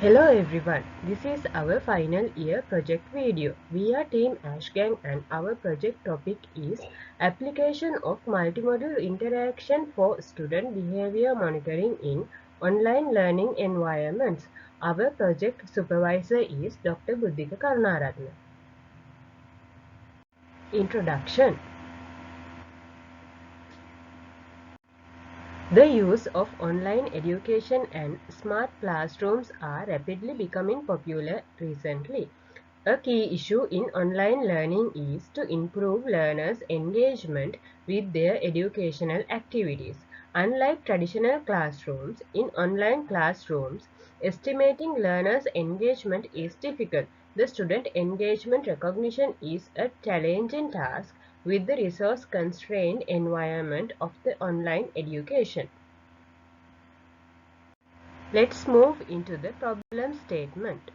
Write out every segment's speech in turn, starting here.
Hello everyone, this is our final year project video. We are Team Ashgang and our project topic is Application of Multimodal Interaction for Student Behavior Monitoring in Online Learning Environments. Our project supervisor is Dr. Buddhika Karunaratne. Introduction. The use of online education and smart classrooms are rapidly becoming popular recently. A key issue in online learning is to improve learners' engagement with their educational activities. Unlike traditional classrooms, in online classrooms, estimating learners' engagement is difficult. The student engagement recognition is a challenging task with the resource-constrained environment of the online education. Let's move into the problem statement.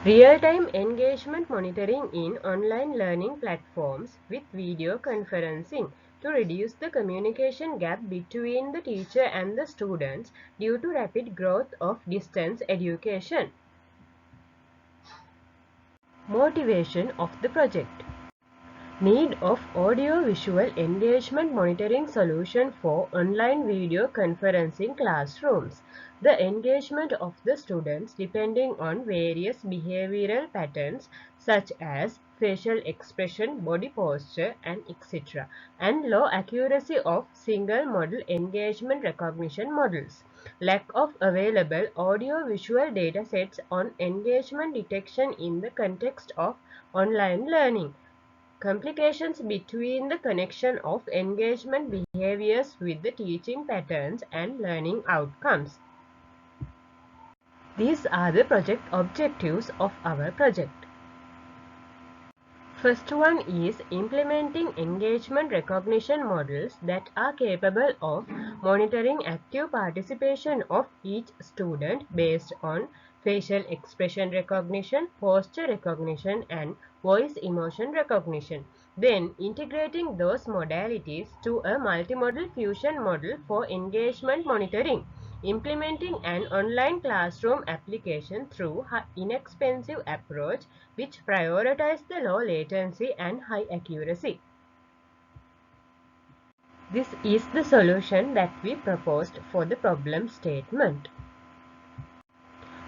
Real-time engagement monitoring in online learning platforms with video conferencing to reduce the communication gap between the teacher and the students due to rapid growth of distance education. Motivation of the project. Need of audio-visual engagement monitoring solution for online video conferencing classrooms. The engagement of the students depending on various behavioral patterns such as facial expression, body posture, and etc. and low accuracy of single model engagement recognition models. Lack of available audio-visual datasets on engagement detection in the context of online learning. Complications between the connection of engagement behaviors with the teaching patterns and learning outcomes. These are the project objectives of our project. First one is implementing engagement recognition models that are capable of monitoring active participation of each student based on facial expression recognition, posture recognition, and voice emotion recognition. Then integrating those modalities to a multimodal fusion model for engagement monitoring. Implementing an online classroom application through an inexpensive approach which prioritizes the low latency and high accuracy. This is the solution that we proposed for the problem statement.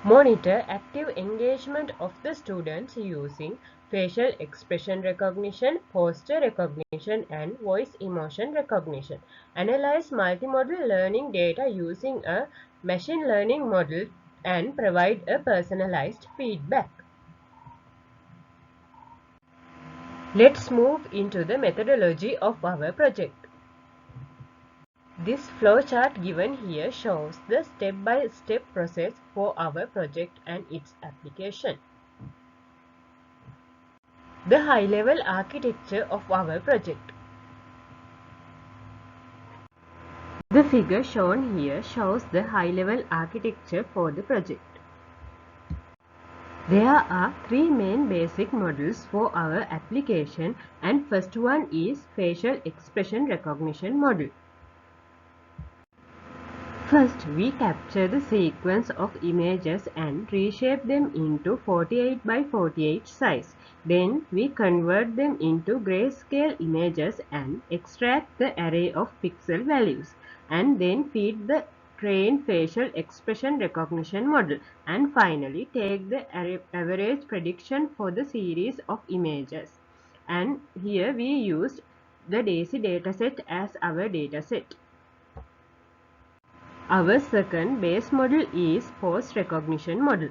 Monitor active engagement of the students using facial expression recognition, posture recognition, and voice emotion recognition. Analyze multimodal learning data using a machine learning model and provide a personalized feedback. Let's move into the methodology of our project. This flowchart given here shows the step-by-step process for our project and its application. The high-level architecture of our project. The figure shown here shows the high-level architecture for the project. There are three main basic models for our application, and first one is facial expression recognition model. First, we capture the sequence of images and reshape them into 48 by 48 size. Then, we convert them into grayscale images and extract the array of pixel values. And then feed the trained facial expression recognition model. And finally, take the average prediction for the series of images. And here we used the DAISY dataset as our dataset. Our second base model is pose recognition model.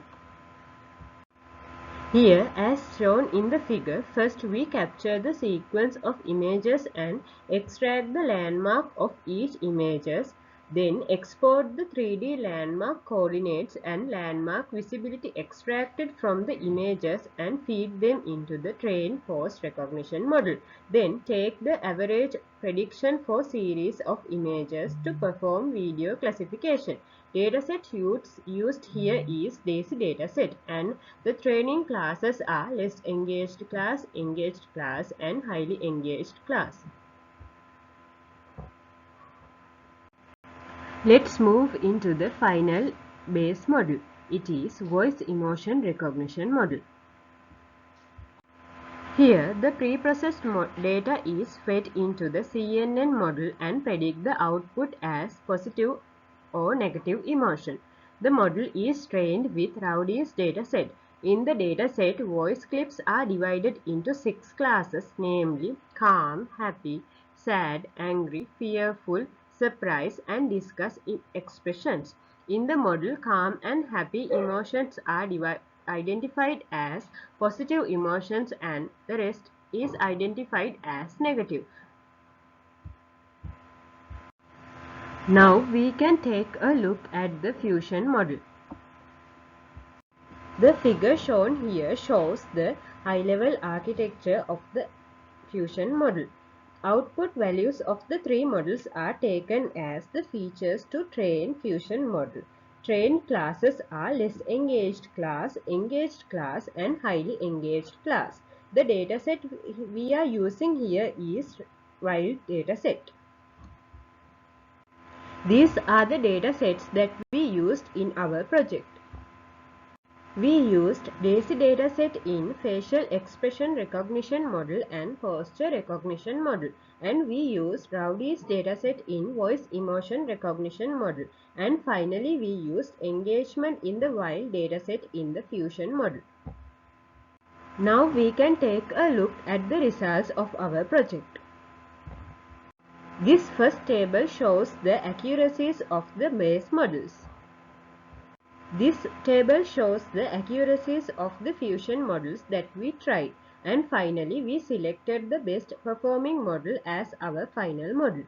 Here, as shown in the figure, first we capture the sequence of images and extract the landmark of each images. Then export the 3D landmark coordinates and landmark visibility extracted from the images and feed them into the trained pose recognition model. Then take the average prediction for series of images to perform video classification. Dataset used here is DAISY dataset, and the training classes are less engaged class, and highly engaged class. Let's move into the final base model. It is voice emotion recognition model. Here, the preprocessed data is fed into the CNN model and predict the output as positive or negative emotion. The model is trained with Rowdy's dataset. In the dataset, voice clips are divided into 6 classes, namely calm, happy, sad, angry, fearful, surprise, and disgust expressions. In the model, calm and happy emotions are identified as positive emotions and the rest is identified as negative. Now we can take a look at the fusion model. The figure shown here shows the high-level architecture of the fusion model. Output values of the three models are taken as the features to train fusion model. Trained classes are less engaged class, and highly engaged class. The dataset we are using here is wild dataset. These are the datasets that we used in our project. We used DAISY dataset in facial expression recognition model and posture recognition model, and we used Rowdy's dataset in voice emotion recognition model, and finally we used engagement in the wild dataset in the fusion model. Now we can take a look at the results of our project. This first table shows the accuracies of the base models. This table shows the accuracies of the fusion models that we tried, and finally we selected the best performing model as our final model.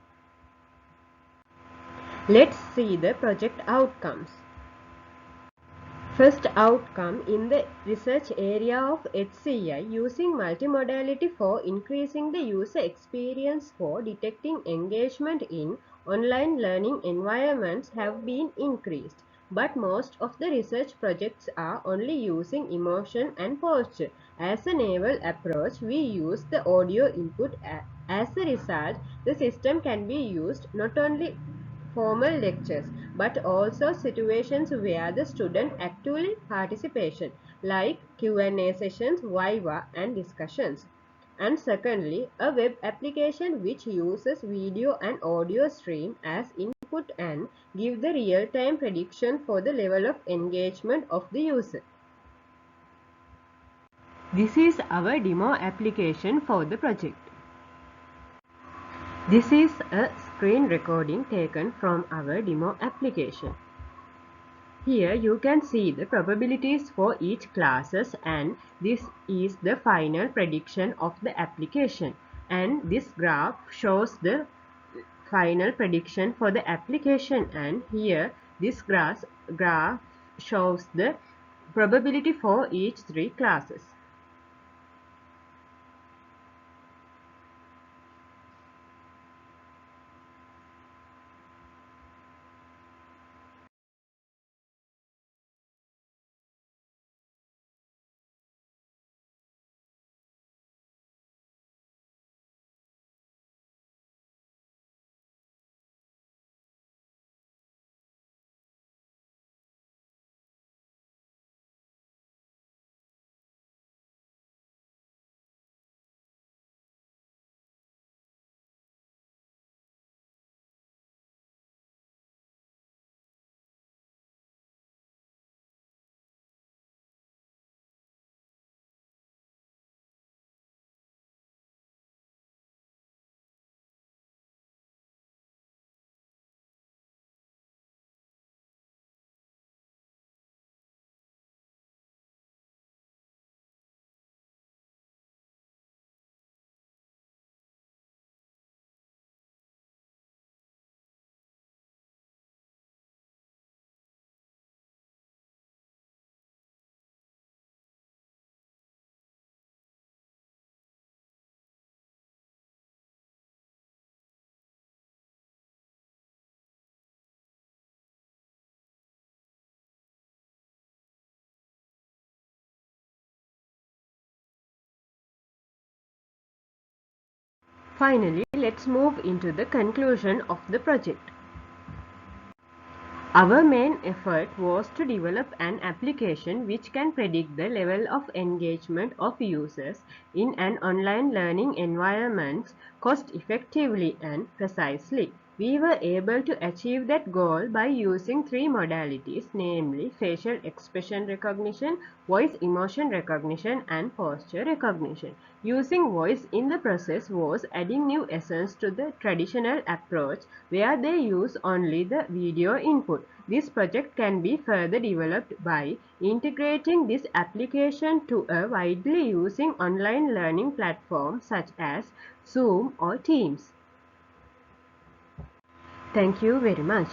Let's see the project outcomes. First outcome, in the research area of HCI, using multimodality for increasing the user experience for detecting engagement in online learning environments have been increased. But most of the research projects are only using emotion and posture. As a naval approach, we use the audio input. As a result, the system can be used not only formal lectures, but also situations where the student actively participation, like Q&A sessions, Viva, and discussions. And secondly, a web application which uses video and audio stream as input and give the real-time prediction for the level of engagement of the user. This is our demo application for the project. This is a screen recording taken from our demo application. Here you can see the probabilities for each classes, and this is the final prediction of the application, and this graph shows the final prediction for the application, and here this graph shows the probability for each three classes. Finally, let's move into the conclusion of the project. Our main effort was to develop an application which can predict the level of engagement of users in an online learning environment cost effectively and precisely. We were able to achieve that goal by using three modalities, namely facial expression recognition, voice emotion recognition, and posture recognition. Using voice in the process was adding new essence to the traditional approach where they use only the video input. This project can be further developed by integrating this application to a widely using online learning platform such as Zoom or Teams. Thank you very much.